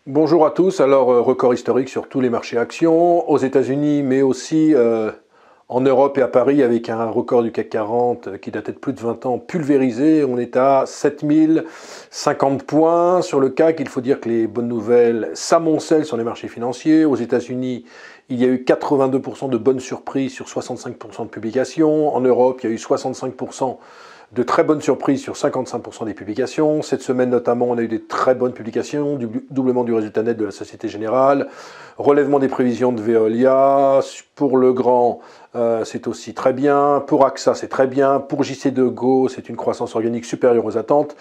Bonjour à tous. Alors, record historique sur tous les marchés actions, aux États-Unis, mais aussi en Europe et à Paris, avec un record du CAC 40 qui datait de plus de 20 ans pulvérisé. On est à 7050 points. Sur le CAC, il faut dire que les bonnes nouvelles s'amoncellent sur les marchés financiers. Aux États-Unis, il y a eu 82% de bonnes surprises sur 65% de publications. En Europe, il y a eu 65% de très bonnes surprises sur 55% des publications. Cette semaine notamment, on a eu des très bonnes publications, du doublement du résultat net de la Société Générale, relèvement des prévisions de Veolia, pour Legrand, c'est aussi très bien, pour AXA, c'est très bien, pour JCDecaux, c'est une croissance organique supérieure aux attentes.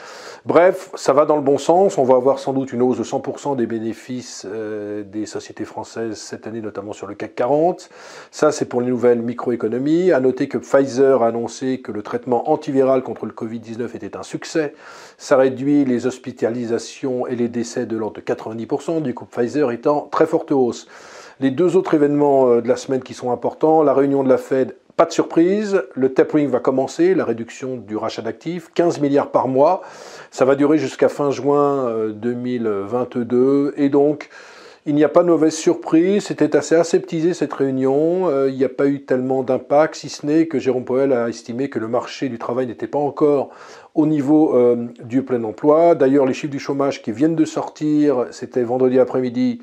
Bref, ça va dans le bon sens, on va avoir sans doute une hausse de 100% des bénéfices des sociétés françaises cette année, notamment sur le CAC 40. Ça, c'est pour les nouvelles microéconomies. À noter que Pfizer a annoncé que le traitement antiviral contre le Covid-19 était un succès. Ça réduit les hospitalisations et les décès de l'ordre de 90%, du coup Pfizer est en très forte hausse. Les deux autres événements de la semaine qui sont importants, la réunion de la Fed, pas de surprise, le tapering va commencer, la réduction du rachat d'actifs, 15 milliards par mois, ça va durer jusqu'à fin juin 2022, et donc il n'y a pas de mauvaise surprise, c'était assez aseptisé cette réunion, il n'y a pas eu tellement d'impact, si ce n'est que Jérôme Powell a estimé que le marché du travail n'était pas encore au niveau du plein emploi. D'ailleurs, les chiffres du chômage qui viennent de sortir, c'était vendredi après-midi,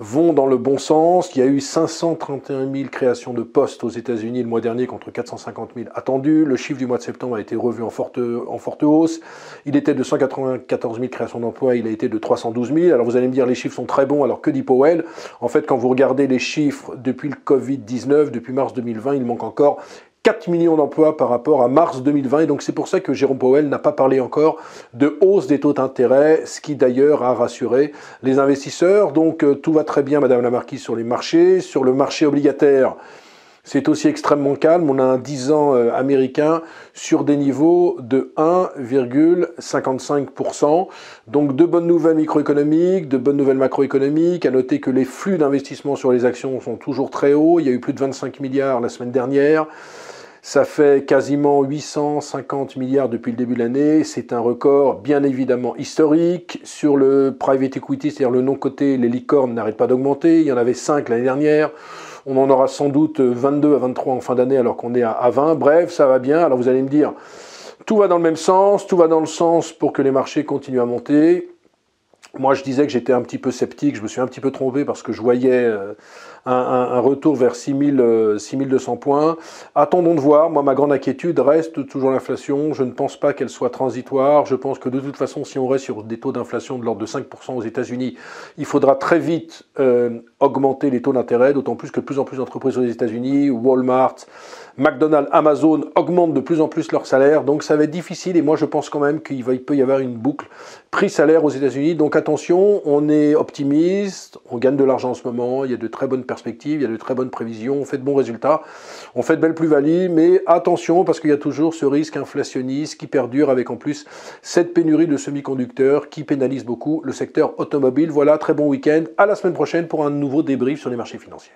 vont dans le bon sens. Il y a eu 531 000 créations de postes aux États-Unis le mois dernier contre 450 000 attendus. Le chiffre du mois de septembre a été revu en forte hausse. Il était de 194 000 créations d'emplois, il a été de 312 000. Alors vous allez me dire, les chiffres sont très bons, alors que dit Powell? En fait, quand vous regardez les chiffres depuis le Covid-19, depuis mars 2020, il manque encore 4 millions d'emplois par rapport à mars 2020. Et donc c'est pour ça que Jérôme Powell n'a pas parlé encore de hausse des taux d'intérêt, ce qui d'ailleurs a rassuré les investisseurs. Donc tout va très bien, Madame la Marquise, sur les marchés. Sur le marché obligataire, c'est aussi extrêmement calme. On a un 10 ans américain sur des niveaux de 1,55%. Donc de bonnes nouvelles microéconomiques, de bonnes nouvelles macroéconomiques. À noter que les flux d'investissement sur les actions sont toujours très hauts. Il y a eu plus de 25 milliards la semaine dernière. Ça fait quasiment 850 milliards depuis le début de l'année. C'est un record bien évidemment historique. Sur le private equity, c'est-à-dire le non coté, les licornes n'arrêtent pas d'augmenter. Il y en avait 5 l'année dernière. On en aura sans doute 22 à 23 en fin d'année alors qu'on est à 20. Bref, ça va bien. Alors vous allez me dire, tout va dans le même sens. Tout va dans le sens pour que les marchés continuent à monter. Moi, je disais que j'étais un petit peu sceptique, je me suis un petit peu trompé parce que je voyais un retour vers 6200 points. Attendons de voir. Moi, ma grande inquiétude reste toujours l'inflation. Je ne pense pas qu'elle soit transitoire. Je pense que de toute façon, si on reste sur des taux d'inflation de l'ordre de 5% aux États-Unis, il faudra très vite augmenter les taux d'intérêt, d'autant plus que de plus en plus d'entreprises aux États-Unis, Walmart, McDonald's, Amazon augmentent de plus en plus leurs salaires. Donc ça va être difficile et moi, je pense quand même qu'il peut y avoir une boucle prix-salaire aux États-Unis. Donc attention, on est optimiste, on gagne de l'argent en ce moment, il y a de très bonnes perspectives, il y a de très bonnes prévisions, on fait de bons résultats, on fait de belles plus-values, mais attention parce qu'il y a toujours ce risque inflationniste qui perdure avec en plus cette pénurie de semi-conducteurs qui pénalise beaucoup le secteur automobile. Voilà, très bon week-end, à la semaine prochaine pour un nouveau débrief sur les marchés financiers.